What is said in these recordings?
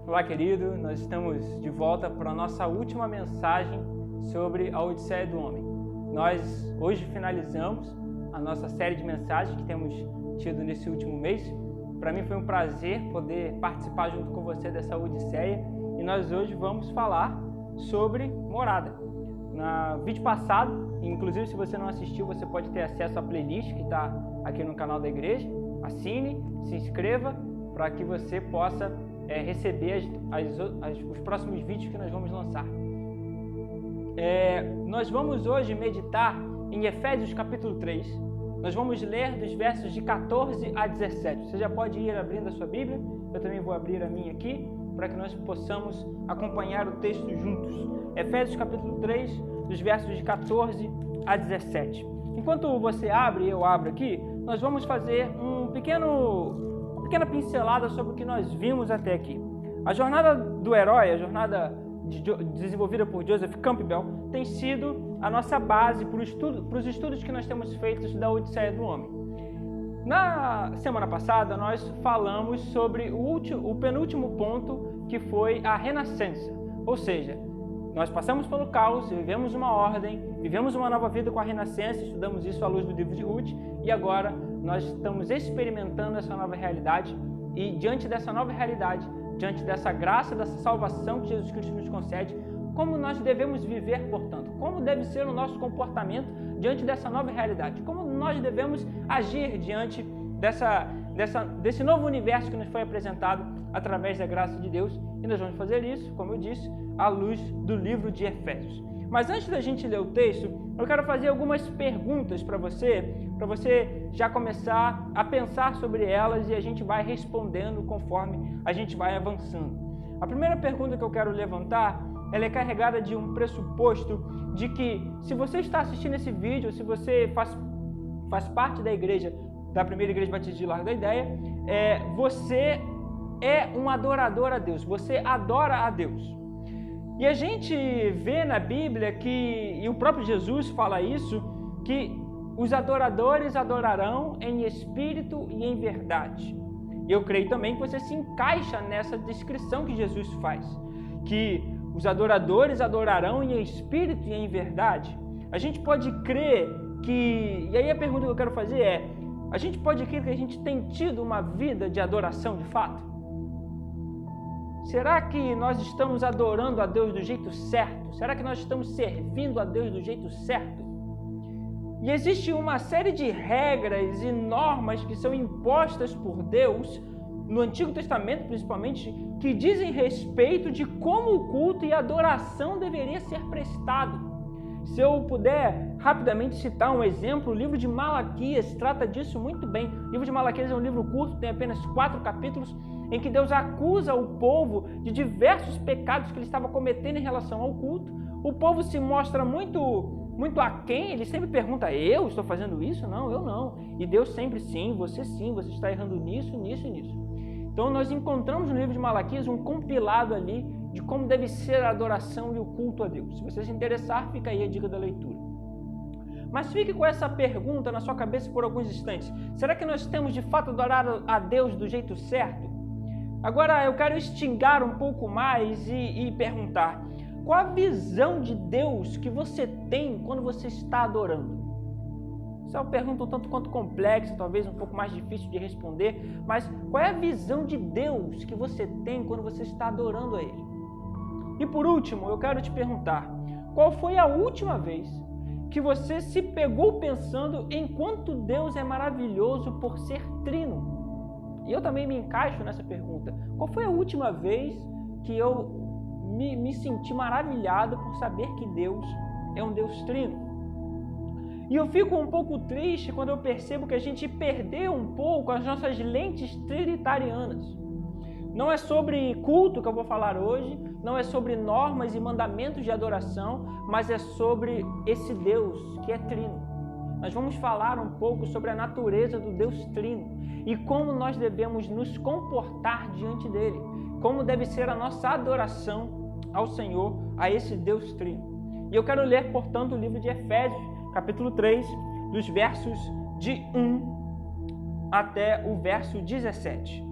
Olá, querido. Nós estamos de volta para a nossa última mensagem sobre a Odisseia do Homem. Nós hoje finalizamos a nossa série de mensagens que temos tido nesse último mês. Para mim foi um prazer poder participar junto com você dessa Odisseia e nós hoje vamos falar sobre morada. No vídeo passado, inclusive se você não assistiu, você pode ter acesso à playlist que está aqui no canal da igreja. Assine, se inscreva para que você possa receber os próximos vídeos que nós vamos lançar. Nós vamos hoje meditar em Efésios capítulo 3. Nós vamos ler dos versos de 14 a 17. Você já pode ir abrindo a sua Bíblia, eu também vou abrir a minha aqui, para que nós possamos acompanhar o texto juntos. Efésios capítulo 3, dos versos de 14 a 17. Enquanto você abre e eu abro aqui, nós vamos fazer uma pequena pincelada sobre o que nós vimos até aqui. A jornada do herói, a jornada desenvolvida por Joseph Campbell, tem sido a nossa base para os estudos que nós temos feito da Odisseia do Homem. Na semana passada, nós falamos sobre o penúltimo ponto, que foi a renascença. Ou seja, nós passamos pelo caos, vivemos uma ordem, vivemos uma nova vida com a renascença, estudamos isso à luz do livro de Ruth, e agora nós estamos experimentando essa nova realidade, e diante dessa nova realidade, diante dessa graça, dessa salvação que Jesus Cristo nos concede, como nós devemos viver, portanto? Como deve ser o nosso comportamento diante dessa nova realidade? Como nós devemos agir diante desse novo universo que nos foi apresentado através da graça de Deus? E nós vamos fazer isso, como eu disse, à luz do livro de Efésios. Mas antes da gente ler o texto, eu quero fazer algumas perguntas para você já começar a pensar sobre elas e a gente vai respondendo conforme a gente vai avançando. A primeira pergunta que eu quero levantar, ela é carregada de um pressuposto de que se você está assistindo esse vídeo, se você faz parte da primeira igreja batista de Largo da Ideia, você é um adorador a Deus, você adora a Deus. E a gente vê na Bíblia e o próprio Jesus fala isso, que os adoradores adorarão em espírito e em verdade. E eu creio também que você se encaixa nessa descrição que Jesus faz, que os adoradores adorarão em espírito e em verdade. A gente pode crer que, e aí a pergunta que eu quero fazer a gente pode crer que a gente tem tido uma vida de adoração de fato? Será que nós estamos adorando a Deus do jeito certo? Será que nós estamos servindo a Deus do jeito certo? E existe uma série de regras e normas que são impostas por Deus, no Antigo Testamento principalmente, que dizem respeito de como o culto e a adoração deveria ser prestado. Se eu puder rapidamente citar um exemplo, o livro de Malaquias trata disso muito bem. O livro de Malaquias é um livro curto, tem apenas 4 capítulos, em que Deus acusa o povo de diversos pecados que ele estava cometendo em relação ao culto. O povo se mostra muito aquém, ele sempre pergunta, eu estou fazendo isso? Não, eu não. E Deus sempre, sim, você está errando nisso, nisso e nisso. Então nós encontramos no livro de Malaquias um compilado ali de como deve ser a adoração e o culto a Deus. Se você se interessar, fica aí a dica da leitura. Mas fique com essa pergunta na sua cabeça por alguns instantes. Será que nós temos de fato adorar a Deus do jeito certo? Agora eu quero esticar um pouco mais e perguntar, qual a visão de Deus que você tem quando você está adorando? Essa é uma pergunta um tanto quanto complexa, talvez um pouco mais difícil de responder, mas qual é a visão de Deus que você tem quando você está adorando a Ele? E por último, eu quero te perguntar, qual foi a última vez que você se pegou pensando em quanto Deus é maravilhoso por ser trino? E eu também me encaixo nessa pergunta. Qual foi a última vez que eu me senti maravilhado por saber que Deus é um Deus trino? E eu fico um pouco triste quando eu percebo que a gente perdeu um pouco as nossas lentes trinitarianas. Não é sobre culto que eu vou falar hoje, não é sobre normas e mandamentos de adoração, mas é sobre esse Deus que é trino. Nós vamos falar um pouco sobre a natureza do Deus trino e como nós devemos nos comportar diante dele, como deve ser a nossa adoração ao Senhor, a esse Deus trino. E eu quero ler, portanto, o livro de Efésios, capítulo 3, dos versos de 1 até o verso 17.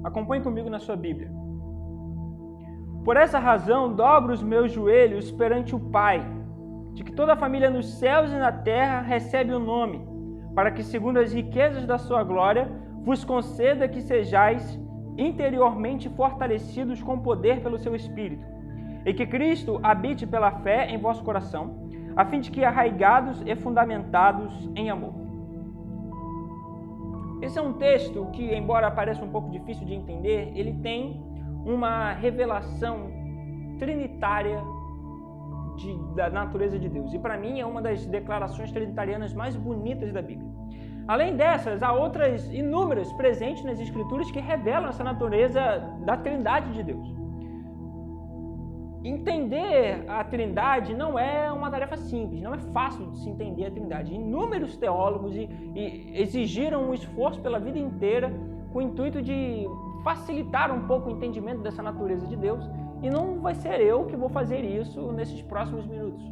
Acompanhe comigo na sua Bíblia. Por essa razão, dobro os meus joelhos perante o Pai, de que toda a família nos céus e na terra recebe o nome, para que, segundo as riquezas da sua glória, vos conceda que sejais interiormente fortalecidos com poder pelo seu Espírito, e que Cristo habite pela fé em vosso coração, a fim de que arraigados e fundamentados em amor. Esse é um texto que, embora pareça um pouco difícil de entender, ele tem uma revelação trinitária da natureza de Deus. E para mim é uma das declarações trinitarianas mais bonitas da Bíblia. Além dessas, há outras inúmeras presentes nas Escrituras que revelam essa natureza da Trindade de Deus. Entender a Trindade não é uma tarefa simples, não é fácil de se entender a Trindade. Inúmeros teólogos exigiram um esforço pela vida inteira com o intuito de facilitar um pouco o entendimento dessa natureza de Deus, e não vai ser eu que vou fazer isso nesses próximos minutos.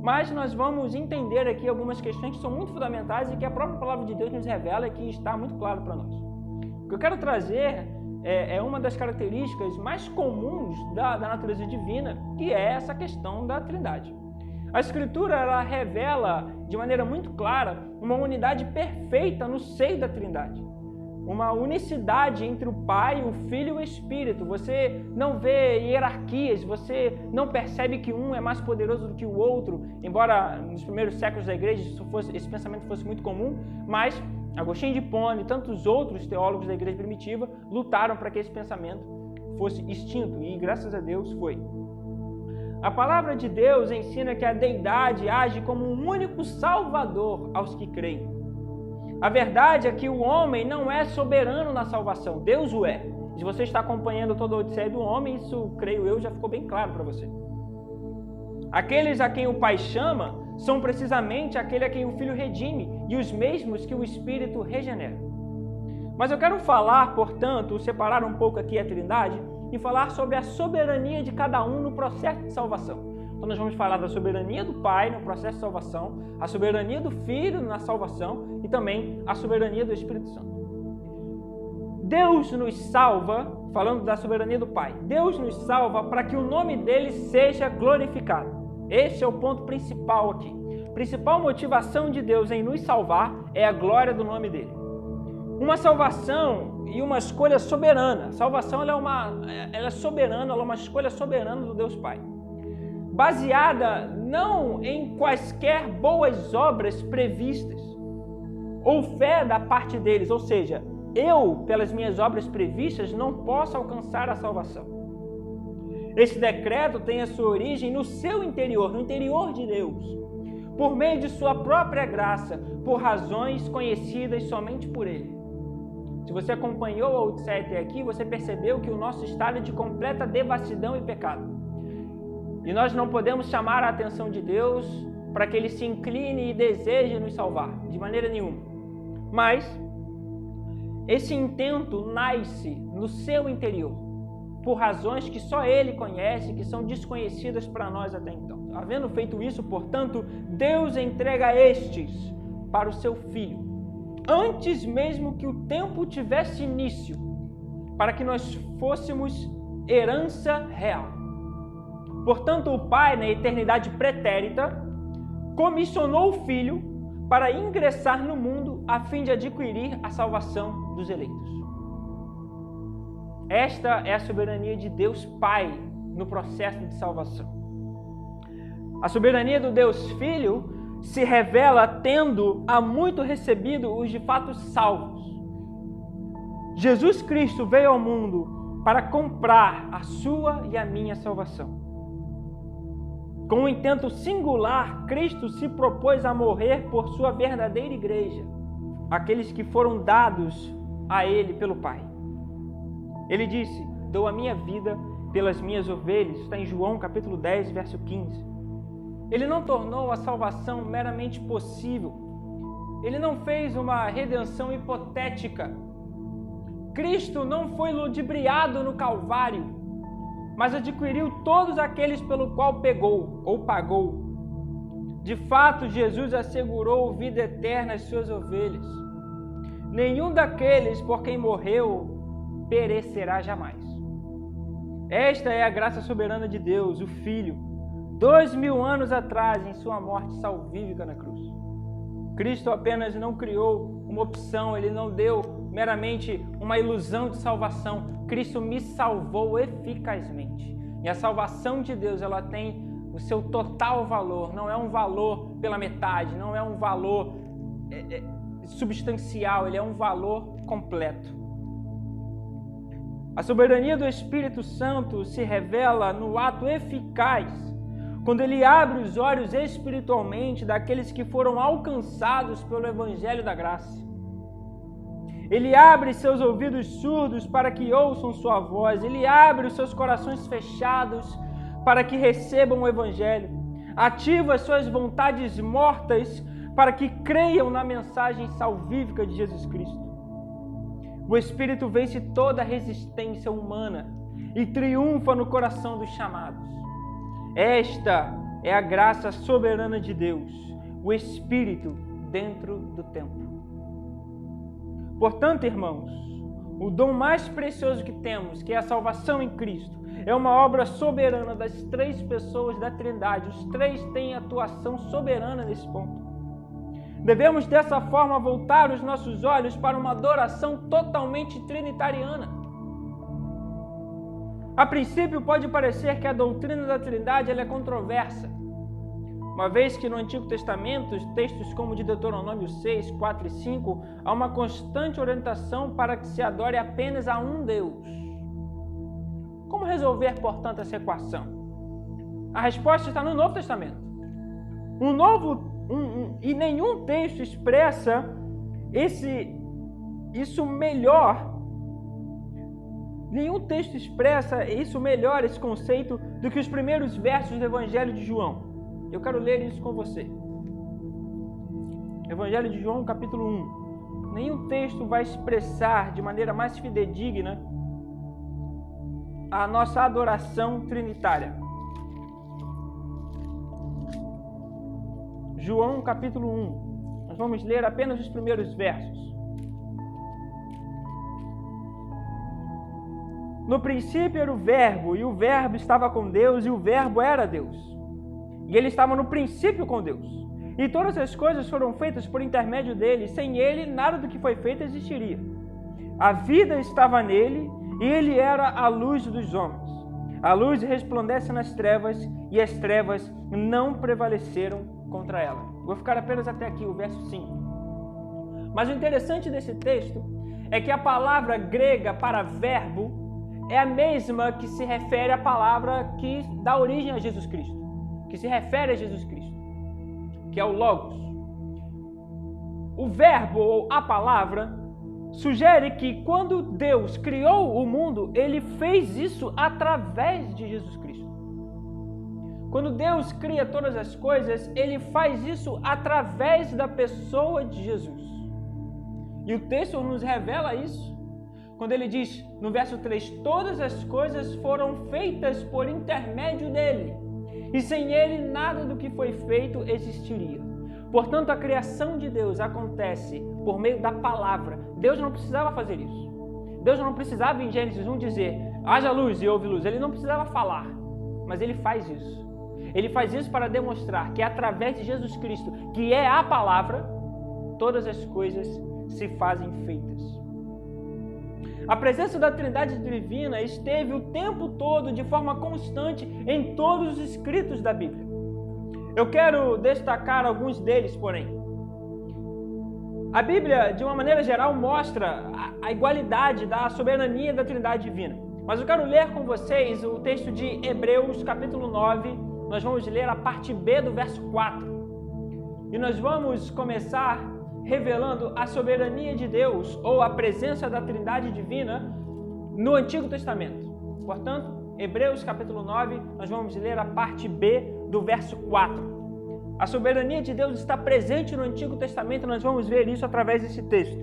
Mas nós vamos entender aqui algumas questões que são muito fundamentais e que a própria Palavra de Deus nos revela e que está muito claro para nós. O que eu quero trazer é uma das características mais comuns da natureza divina, que é essa questão da Trindade. A Escritura ela revela de maneira muito clara uma unidade perfeita no seio da Trindade. Uma unicidade entre o Pai, o Filho e o Espírito. Você não vê hierarquias, você não percebe que um é mais poderoso do que o outro, embora nos primeiros séculos da igreja esse pensamento fosse muito comum, mas Agostinho de Hipona e tantos outros teólogos da igreja primitiva lutaram para que esse pensamento fosse extinto, e graças a Deus foi. A palavra de Deus ensina que a deidade age como um único salvador aos que creem. A verdade é que o homem não é soberano na salvação, Deus o é. Se você está acompanhando toda a Odisseia do homem, isso, creio eu, já ficou bem claro para você. Aqueles a quem o Pai chama são precisamente aquele a quem o Filho redime e os mesmos que o Espírito regenera. Mas eu quero falar, portanto, separar um pouco aqui a Trindade e falar sobre a soberania de cada um no processo de salvação. Então nós vamos falar da soberania do Pai no processo de salvação, a soberania do Filho na salvação e também a soberania do Espírito Santo. Deus nos salva, falando da soberania do Pai, Deus nos salva para que o nome dele seja glorificado. Esse é o ponto principal aqui. A principal motivação de Deus em nos salvar é a glória do nome dele. Uma salvação e uma escolha soberana. A salvação ela é soberana, ela é uma escolha soberana do Deus Pai. Baseada não em quaisquer boas obras previstas ou fé da parte deles, ou seja, eu, pelas minhas obras previstas, não posso alcançar a salvação. Esse decreto tem a sua origem no seu interior, no interior de Deus, por meio de sua própria graça, por razões conhecidas somente por Ele. Se você acompanhou a Odisseia até aqui, você percebeu que o nosso estado é de completa devassidão e pecado. E nós não podemos chamar a atenção de Deus para que Ele se incline e deseje nos salvar, de maneira nenhuma. Mas esse intento nasce no seu interior, por razões que só Ele conhece, que são desconhecidas para nós até então. Havendo feito isso, portanto, Deus entrega estes para o seu Filho, antes mesmo que o tempo tivesse início, para que nós fôssemos herança real. Portanto, o Pai, na eternidade pretérita, comissionou o Filho para ingressar no mundo a fim de adquirir a salvação dos eleitos. Esta é a soberania de Deus Pai no processo de salvação. A soberania do Deus Filho se revela tendo há muito recebido os de fato salvos. Jesus Cristo veio ao mundo para comprar a sua e a minha salvação. Com um intento singular, Cristo se propôs a morrer por sua verdadeira igreja, aqueles que foram dados a Ele pelo Pai. Ele disse, dou a minha vida pelas minhas ovelhas, está em João capítulo 10, verso 15. Ele não tornou a salvação meramente possível. Ele não fez uma redenção hipotética. Cristo não foi ludibriado no Calvário, mas adquiriu todos aqueles pelo qual pegou ou pagou. De fato, Jesus assegurou vida eterna às suas ovelhas. Nenhum daqueles por quem morreu perecerá jamais. Esta é a graça soberana de Deus, o Filho, 2000 anos atrás, em sua morte salvífica na cruz. Cristo apenas não criou uma opção, Ele não deu meramente uma ilusão de salvação. Cristo me salvou eficazmente. E a salvação de Deus, ela tem o seu total valor, não é um valor pela metade, não é um valor substancial, ele é um valor completo. A soberania do Espírito Santo se revela no ato eficaz, quando ele abre os olhos espiritualmente daqueles que foram alcançados pelo Evangelho da Graça. Ele abre seus ouvidos surdos para que ouçam sua voz, ele abre os seus corações fechados para que recebam o Evangelho, ativa as suas vontades mortas para que creiam na mensagem salvífica de Jesus Cristo. O Espírito vence toda resistência humana e triunfa no coração dos chamados. Esta é a graça soberana de Deus, o Espírito dentro do tempo. Portanto, irmãos, o dom mais precioso que temos, que é a salvação em Cristo, é uma obra soberana das três pessoas da Trindade. Os três têm atuação soberana nesse ponto. Devemos dessa forma voltar os nossos olhos para uma adoração totalmente trinitariana. A princípio pode parecer que a doutrina da Trindade ela é controversa, uma vez que no Antigo Testamento, textos como de Deuteronômio 6, 4 e 5, há uma constante orientação para que se adore apenas a um Deus. Como resolver, portanto, essa equação? A resposta está no Novo Testamento. E nenhum texto expressa isso melhor. Nenhum texto expressa isso melhor, esse conceito, do que os primeiros versos do Evangelho de João. Eu quero ler isso com você. Evangelho de João, capítulo 1. Nenhum texto vai expressar de maneira mais fidedigna a nossa adoração trinitária. João, capítulo 1. Nós vamos ler apenas os primeiros versos. No princípio era o Verbo, e o Verbo estava com Deus, e o Verbo era Deus. E ele estava no princípio com Deus. E todas as coisas foram feitas por intermédio dele. Sem ele, nada do que foi feito existiria. A vida estava nele, e ele era a luz dos homens. A luz resplandece nas trevas, e as trevas não prevaleceram contra ela. Vou ficar apenas até aqui, o verso 5. Mas o interessante desse texto é que a palavra grega para verbo é a mesma que se refere à palavra que dá origem a Jesus Cristo, que se refere a Jesus Cristo, que é o Logos. O verbo ou a palavra sugere que quando Deus criou o mundo, ele fez isso através de Jesus Cristo. Quando Deus cria todas as coisas, ele faz isso através da pessoa de Jesus. E o texto nos revela isso quando ele diz, no verso 3, todas as coisas foram feitas por intermédio dele, e sem ele nada do que foi feito existiria. Portanto, a criação de Deus acontece por meio da palavra. Deus não precisava fazer isso. Deus não precisava, em Gênesis 1, dizer, haja luz e houve luz. Ele não precisava falar, mas ele faz isso. Ele faz isso para demonstrar que através de Jesus Cristo, que é a palavra, todas as coisas se fazem feitas. A presença da Trindade Divina esteve o tempo todo, de forma constante, em todos os escritos da Bíblia. Eu quero destacar alguns deles, porém. A Bíblia, de uma maneira geral, mostra a igualdade da soberania da Trindade Divina. Mas eu quero ler com vocês o texto de Hebreus, capítulo 9. Nós vamos ler a parte B do verso 4. E nós vamos começar revelando a soberania de Deus, ou a presença da Trindade Divina no Antigo Testamento. Portanto, Hebreus capítulo 9, nós vamos ler a parte B do verso 4. A soberania de Deus está presente no Antigo Testamento, nós vamos ver isso através desse texto.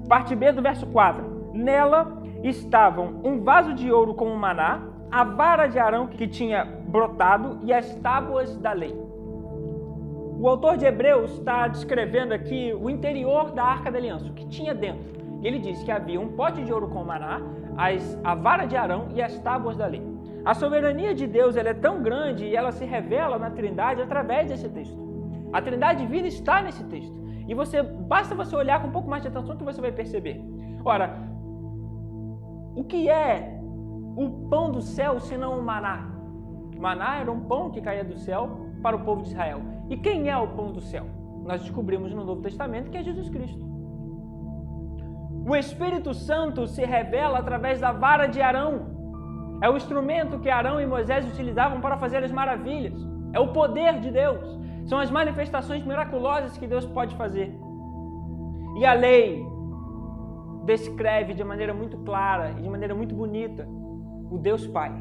Parte B do verso 4. Nela estavam um vaso de ouro com um maná, a vara de Arão que tinha brotado e as tábuas da lei. O autor de Hebreus está descrevendo aqui o interior da Arca da Aliança, o que tinha dentro. E ele diz que havia um pote de ouro com maná, a vara de Arão e as tábuas da lei. A soberania de Deus ela é tão grande e ela se revela na Trindade através desse texto. A Trindade divina está nesse texto. E basta você olhar com um pouco mais de atenção que você vai perceber. Ora, o que é o pão do céu senão o maná? O maná era um pão que caía do céu para o povo de Israel. E quem é o pão do céu? Nós descobrimos no Novo Testamento que é Jesus Cristo. O Espírito Santo se revela através da vara de Arão. É o instrumento que Arão e Moisés utilizavam para fazer as maravilhas. É o poder de Deus. São as manifestações miraculosas que Deus pode fazer. E a lei descreve de maneira muito clara e de maneira muito bonita o Deus Pai.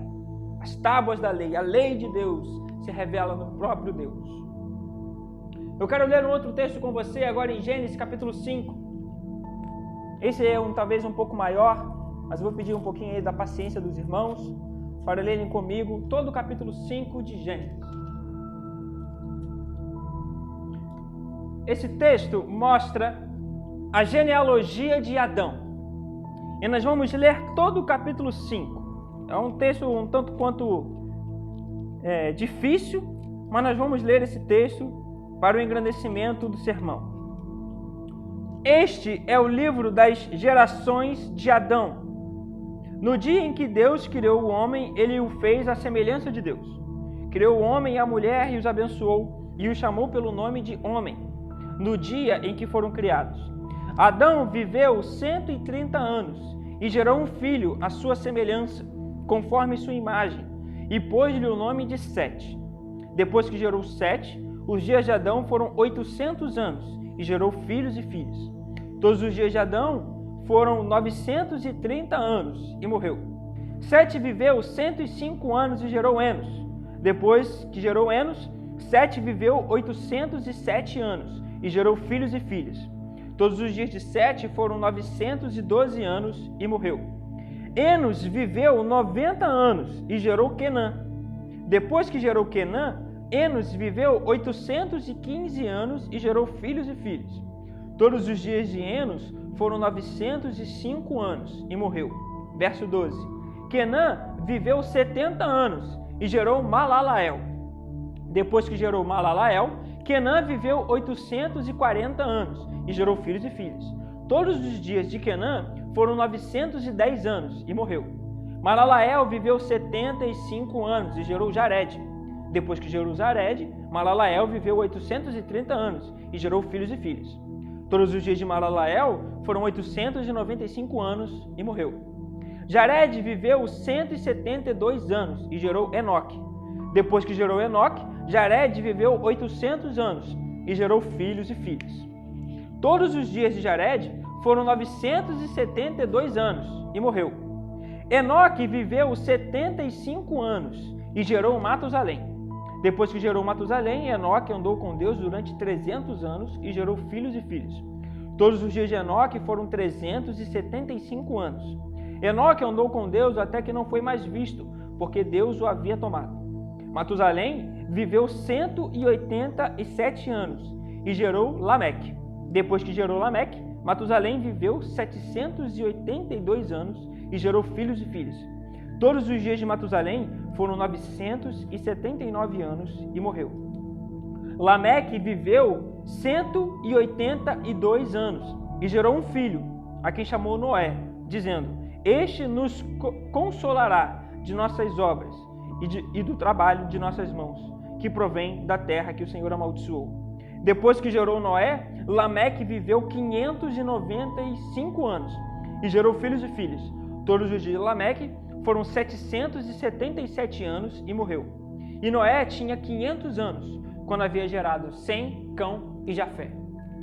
As tábuas da lei, a lei de Deus se revela no próprio Deus. Eu quero ler um outro texto com você agora em Gênesis capítulo 5. Esse é talvez um pouco maior, mas eu vou pedir um pouquinho aí da paciência dos irmãos para lerem comigo todo o capítulo 5 de Gênesis. Esse texto mostra a genealogia de Adão. E nós vamos ler todo o capítulo 5. É um texto um tanto quanto difícil, mas nós vamos ler esse texto para o engrandecimento do sermão. Este é o livro das gerações de Adão. No dia em que Deus criou o homem, ele o fez à semelhança de Deus. Criou o homem e a mulher e os abençoou, e os chamou pelo nome de homem, no dia em que foram criados. Adão viveu 130 anos e gerou um filho à sua semelhança, conforme sua imagem, e pôs-lhe o nome de Sete. Depois que gerou Sete, os dias de Adão foram 800 anos e gerou filhos e filhas. Todos os dias de Adão foram 930 anos e morreu. Sete viveu 105 anos e gerou Enos. Depois que gerou Enos, Sete viveu 807 anos e gerou filhos e filhas. Todos os dias de Sete foram 912 anos e morreu. Enos viveu 90 anos e gerou Quenã. Depois que gerou Quenã, Enos viveu 815 anos e gerou filhos e filhas. Todos os dias de Enos foram 905 anos e morreu. Verso 12. Quenã viveu 70 anos e gerou Malalael. Depois que gerou Malalael, Quenã viveu 840 anos e gerou filhos e filhas. Todos os dias de Quenã foram 910 anos e morreu. Malalael viveu 75 anos e gerou Jared. Depois que gerou Jared, Malalael viveu 830 anos e gerou filhos e filhas. Todos os dias de Malalael foram 895 anos e morreu. Jared viveu 172 anos e gerou Enoque. Depois que gerou Enoque, Jared viveu 800 anos e gerou filhos e filhas. Todos os dias de Jared foram 972 anos e morreu. Enoque viveu 75 anos e gerou Matusalém. Depois que gerou Matusalém, Enoque andou com Deus durante 300 anos e gerou filhos e filhas. Todos os dias de Enoque foram 375 anos. Enoque andou com Deus até que não foi mais visto, porque Deus o havia tomado. Matusalém viveu 187 anos e gerou Lameque. Depois que gerou Lameque, Matusalém viveu 782 anos e gerou filhos e filhas. Todos os dias de Matusalém foram 979 anos e morreu. Lameque viveu 182 anos e gerou um filho, a quem chamou Noé, dizendo: Este nos consolará de nossas obras e do trabalho de nossas mãos, que provém da terra que o Senhor amaldiçoou. Depois que gerou Noé, Lameque viveu 595 anos e gerou filhos e filhas. Todos os dias de Lameque foram 777 anos e morreu. E Noé tinha 500 anos, quando havia gerado Sem, Cão e Jafé.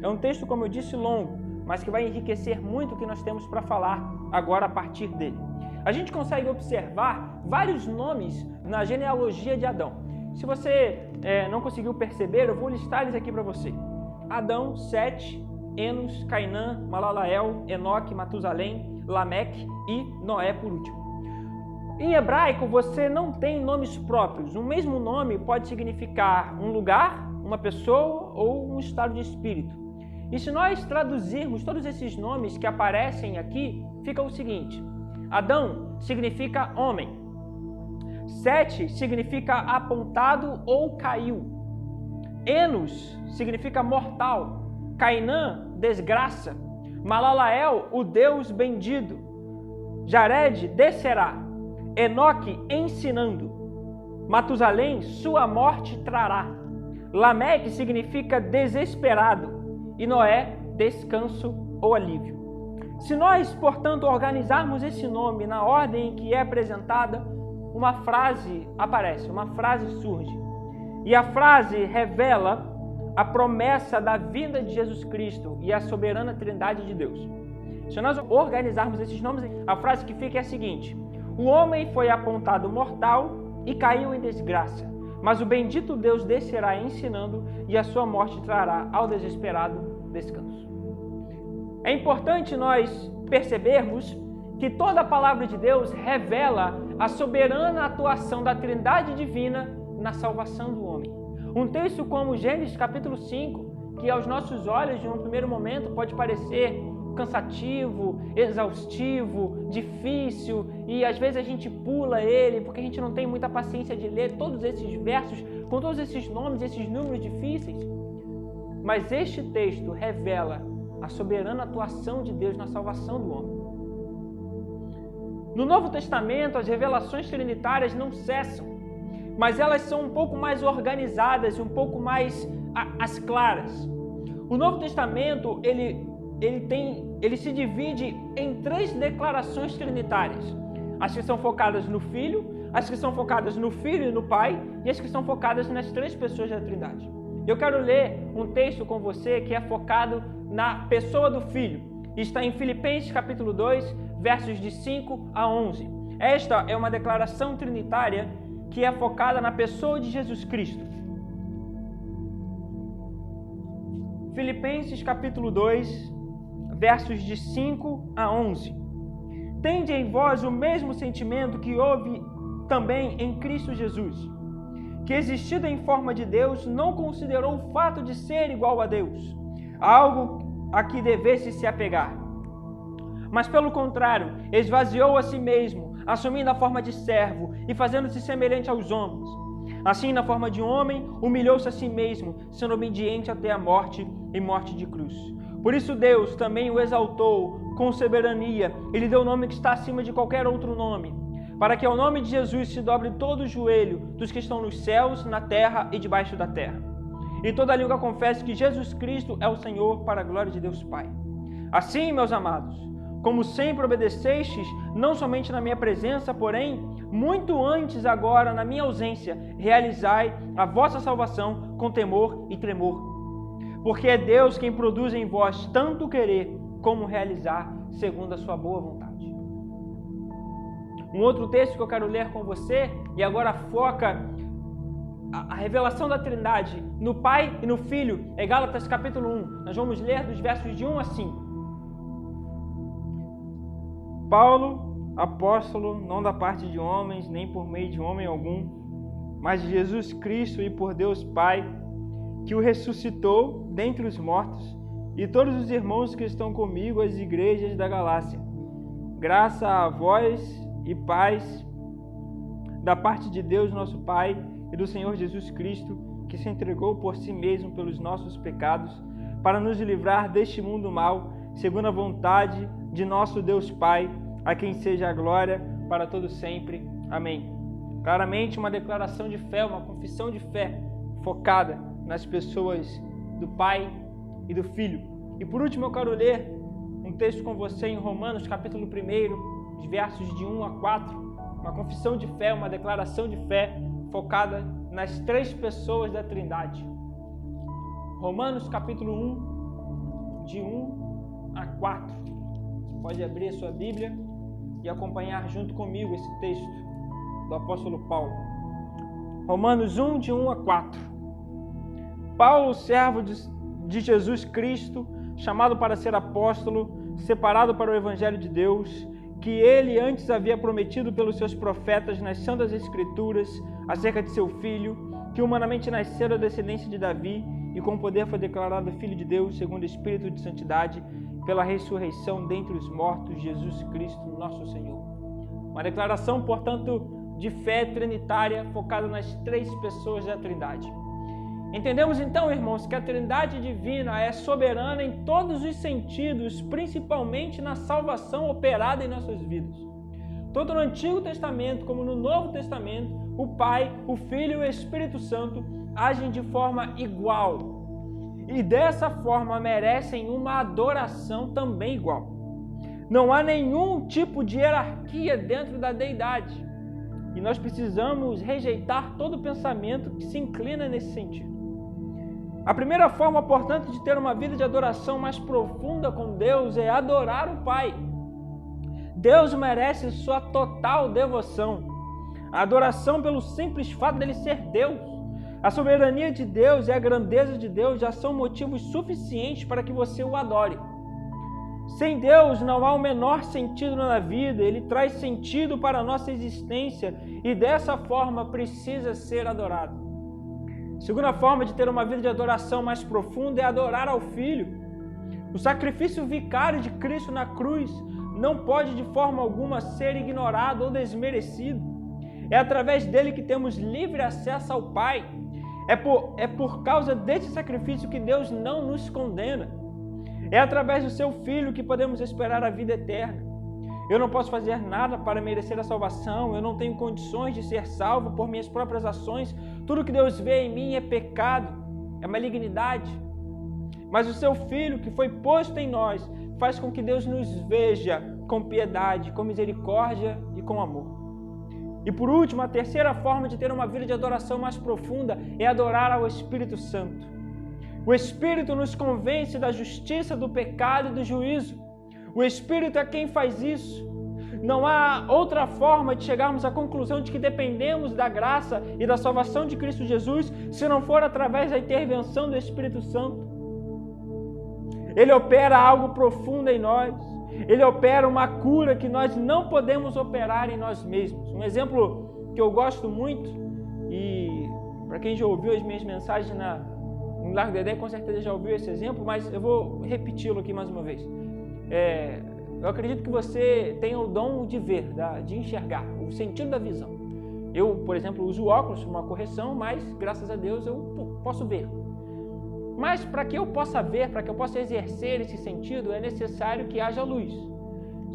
É um texto, como eu disse, longo, mas que vai enriquecer muito o que nós temos para falar agora a partir dele. A gente consegue observar vários nomes na genealogia de Adão. Se você não conseguiu perceber, eu vou listar eles aqui para você. Adão, Sete, Enos, Cainã, Malalael, Enoque, Matusalém, Lameque e Noé por último. Em hebraico, você não tem nomes próprios. O mesmo nome pode significar um lugar, uma pessoa ou um estado de espírito. E se nós traduzirmos todos esses nomes que aparecem aqui, fica o seguinte: Adão significa homem. Sete significa apontado ou caiu. Enos significa mortal. Cainã, desgraça. Malalael, o Deus bendito. Jared, descerá. Enoque, ensinando. Matusalém, sua morte trará. Lameque significa desesperado. E Noé, descanso ou alívio. Se nós, portanto, organizarmos esse nome na ordem em que é apresentada, uma frase aparece, uma frase surge. E a frase revela a promessa da vinda de Jesus Cristo e a soberana trindade de Deus. Se nós organizarmos esses nomes, a frase que fica é a seguinte: o homem foi apontado mortal e caiu em desgraça, mas o bendito Deus descerá ensinando e a sua morte trará ao desesperado descanso. É importante nós percebermos que toda a palavra de Deus revela a soberana atuação da Trindade Divina na salvação do homem. Um texto como Gênesis capítulo 5, que aos nossos olhos, em um primeiro momento, pode parecer cansativo, exaustivo, difícil, e às vezes a gente pula ele porque a gente não tem muita paciência de ler todos esses versos com todos esses nomes, esses números difíceis. Mas este texto revela a soberana atuação de Deus na salvação do homem. No Novo Testamento, as revelações trinitárias não cessam, mas elas são um pouco mais organizadas, um pouco mais as claras. O Novo Testamento, ele se divide em 3 declarações trinitárias. As que são focadas no Filho, as que são focadas no Filho e no Pai, e as que são focadas nas 3 pessoas da Trindade. Eu quero ler um texto com você que é focado na pessoa do Filho. Está em Filipenses capítulo 2, versos de 5 a 11. Esta é uma declaração trinitária que é focada na pessoa de Jesus Cristo. Filipenses capítulo 2, versos de 5 a 11. Tende em vós o mesmo sentimento que houve também em Cristo Jesus, que existindo em forma de Deus, não considerou o fato de ser igual a Deus, algo a que devesse se apegar. Mas pelo contrário, esvaziou a si mesmo, assumindo a forma de servo e fazendo-se semelhante aos homens. Assim, na forma de homem, humilhou-se a si mesmo, sendo obediente até a morte e morte de cruz. Por isso Deus também o exaltou com soberania e lhe deu o nome que está acima de qualquer outro nome, para que ao nome de Jesus se dobre todo o joelho dos que estão nos céus, na terra e debaixo da terra. E toda língua confesse que Jesus Cristo é o Senhor, para a glória de Deus Pai. Assim, meus amados, como sempre obedecestes, não somente na minha presença, porém, muito antes agora, na minha ausência, realizai a vossa salvação com temor e tremor. Porque é Deus quem produz em vós tanto querer como realizar, segundo a sua boa vontade. Um outro texto que eu quero ler com você, e agora foca a revelação da Trindade no Pai e no Filho, é Gálatas capítulo 1. Nós vamos ler dos versos de 1 a 5. Paulo, apóstolo, não da parte de homens, nem por meio de homem algum, mas de Jesus Cristo e por Deus Pai, que o ressuscitou dentre os mortos, e todos os irmãos que estão comigo, as igrejas da Galácia. Graça a vós e paz da parte de Deus nosso Pai e do Senhor Jesus Cristo, que se entregou por si mesmo pelos nossos pecados, para nos livrar deste mundo mau, segundo a vontade de nosso Deus Pai, a quem seja a glória para todo sempre. Amém. Claramente uma declaração de fé, uma confissão de fé, focada nas pessoas do Pai e do Filho. E por último eu quero ler um texto com você em Romanos capítulo 1, de versos de 1 a 4, uma confissão de fé, uma declaração de fé focada nas 3 pessoas da Trindade. Romanos capítulo 1, de 1 a 4. Você pode abrir a sua Bíblia e acompanhar junto comigo esse texto do apóstolo Paulo. Romanos 1, de 1 a 4. Paulo, servo de Jesus Cristo, chamado para ser apóstolo, separado para o Evangelho de Deus, que ele antes havia prometido pelos seus profetas nas Santas Escrituras acerca de seu filho, que humanamente nasceu da descendência de Davi, e com poder foi declarado Filho de Deus, segundo o Espírito de Santidade, pela ressurreição dentre os mortos, Jesus Cristo, nosso Senhor. Uma declaração, portanto, de fé trinitária, focada nas 3 pessoas da Trindade. Entendemos então, irmãos, que a Trindade divina é soberana em todos os sentidos, principalmente na salvação operada em nossas vidas. Tanto no Antigo Testamento como no Novo Testamento, o Pai, o Filho e o Espírito Santo agem de forma igual. E dessa forma merecem uma adoração também igual. Não há nenhum tipo de hierarquia dentro da deidade. E nós precisamos rejeitar todo pensamento que se inclina nesse sentido. A primeira forma, portanto, de ter uma vida de adoração mais profunda com Deus é adorar o Pai. Deus merece sua total devoção. A adoração pelo simples fato dele ser Deus. A soberania de Deus e a grandeza de Deus já são motivos suficientes para que você o adore. Sem Deus não há o menor sentido na vida, Ele traz sentido para a nossa existência e dessa forma precisa ser adorado. A segunda forma de ter uma vida de adoração mais profunda é adorar ao Filho. O sacrifício vicário de Cristo na cruz não pode de forma alguma ser ignorado ou desmerecido. É através dele que temos livre acesso ao Pai. É por causa desse sacrifício que Deus não nos condena. É através do seu Filho que podemos esperar a vida eterna. Eu não posso fazer nada para merecer a salvação, eu não tenho condições de ser salvo por minhas próprias ações. Tudo que Deus vê em mim é pecado, é malignidade. Mas o seu Filho, que foi posto em nós, faz com que Deus nos veja com piedade, com misericórdia e com amor. E por último, a terceira forma de ter uma vida de adoração mais profunda é adorar ao Espírito Santo. O Espírito nos convence da justiça, do pecado e do juízo. O Espírito é quem faz isso. Não há outra forma de chegarmos à conclusão de que dependemos da graça e da salvação de Cristo Jesus se não for através da intervenção do Espírito Santo. Ele opera algo profundo em nós. Ele opera uma cura que nós não podemos operar em nós mesmos. Um exemplo que eu gosto muito, e para quem já ouviu as minhas mensagens no Largo da Ideia, com certeza já ouviu esse exemplo, mas eu vou repeti-lo aqui mais uma vez. Eu acredito que você tenha o dom de ver, de enxergar, o sentido da visão. Eu, por exemplo, uso óculos para uma correção, mas graças a Deus eu posso ver. Mas para que eu possa ver, para que eu possa exercer esse sentido, é necessário que haja luz.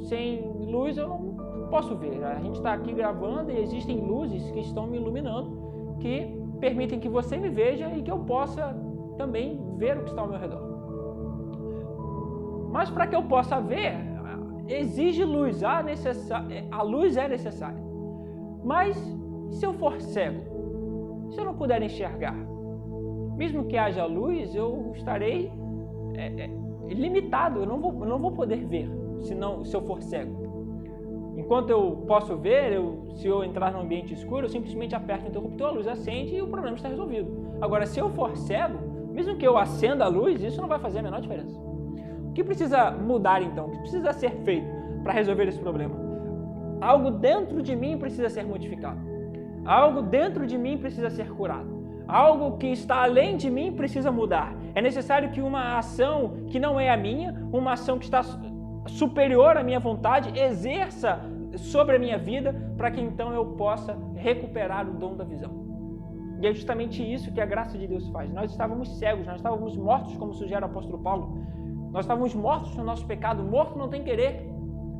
Sem luz eu não posso ver. A gente está aqui gravando e existem luzes que estão me iluminando, que permitem que você me veja e que eu possa também ver o que está ao meu redor. Mas para que eu possa ver, exige luz. A luz é necessária. Mas se eu for cego, se eu não puder enxergar, mesmo que haja luz, eu estarei limitado, eu não vou poder ver se eu for cego. Enquanto eu posso ver, se eu entrar num ambiente escuro, eu simplesmente aperto o interruptor, a luz acende e o problema está resolvido. Agora, se eu for cego, mesmo que eu acenda a luz, isso não vai fazer a menor diferença. O que precisa mudar então? O que precisa ser feito para resolver esse problema? Algo dentro de mim precisa ser modificado. Algo dentro de mim precisa ser curado. Algo que está além de mim precisa mudar. É necessário que uma ação que não é a minha, uma ação que está superior à minha vontade, exerça sobre a minha vida para que então eu possa recuperar o dom da visão. E é justamente isso que a graça de Deus faz. Nós estávamos cegos, nós estávamos mortos, como sugere o apóstolo Paulo. Nós estávamos mortos no nosso pecado. Morto não tem querer.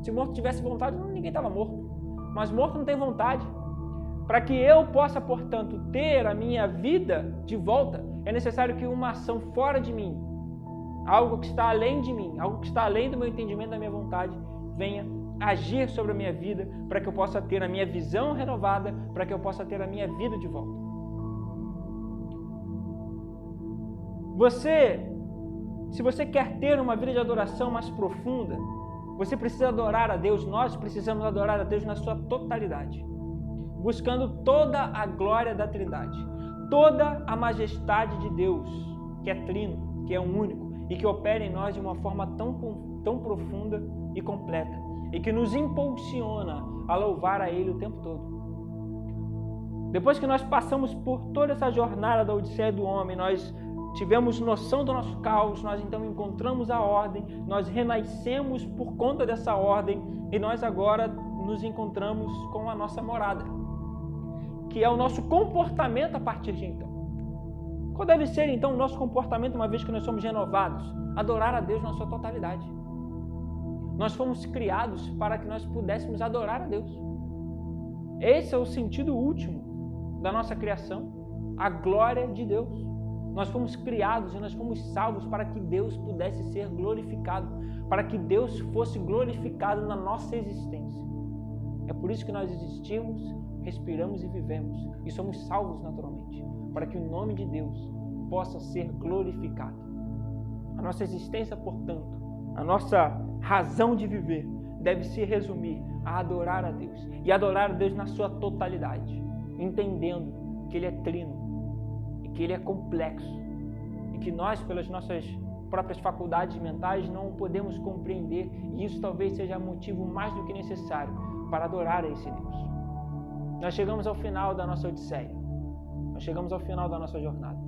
Se morto tivesse vontade, ninguém estava morto. Mas morto não tem vontade. Para que eu possa, portanto, ter a minha vida de volta, é necessário que uma ação fora de mim, algo que está além de mim, algo que está além do meu entendimento, da minha vontade, venha agir sobre a minha vida, para que eu possa ter a minha visão renovada, para que eu possa ter a minha vida de volta. Se você quer ter uma vida de adoração mais profunda, você precisa adorar a Deus, nós precisamos adorar a Deus na sua totalidade, buscando toda a glória da Trindade, toda a majestade de Deus, que é trino, que é um único e que opera em nós de uma forma tão profunda e completa e que nos impulsiona a louvar a Ele o tempo todo. Depois que nós passamos por toda essa jornada da Odisseia do homem, nós tivemos noção do nosso caos, nós então encontramos a ordem, nós renascemos por conta dessa ordem e nós agora nos encontramos com a nossa morada, que é o nosso comportamento a partir de então. Qual deve ser então o nosso comportamento uma vez que nós somos renovados? Adorar a Deus na sua totalidade. Nós fomos criados para que nós pudéssemos adorar a Deus. Esse é o sentido último da nossa criação, a glória de Deus. Nós fomos criados e nós fomos salvos para que Deus pudesse ser glorificado, para que Deus fosse glorificado na nossa existência. É por isso que nós existimos, respiramos e vivemos e somos salvos naturalmente, para que o nome de Deus possa ser glorificado. A nossa existência, portanto, a nossa razão de viver deve se resumir a adorar a Deus e adorar a Deus na sua totalidade, entendendo que Ele é trino e que Ele é complexo e que nós, pelas nossas próprias faculdades mentais, não o podemos compreender, e isso talvez seja motivo mais do que necessário para adorar a esse Deus. Nós chegamos ao final da nossa odisseia, nós chegamos ao final da nossa jornada.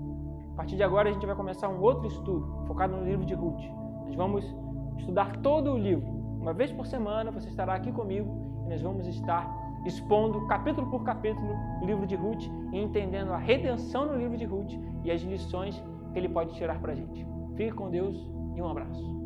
A partir de agora a gente vai começar um outro estudo focado no livro de Ruth. Nós vamos estudar todo o livro. Uma vez por semana você estará aqui comigo e nós vamos estar expondo capítulo por capítulo o livro de Ruth e entendendo a redenção no livro de Ruth e as lições que ele pode tirar para a gente. Fique com Deus e um abraço.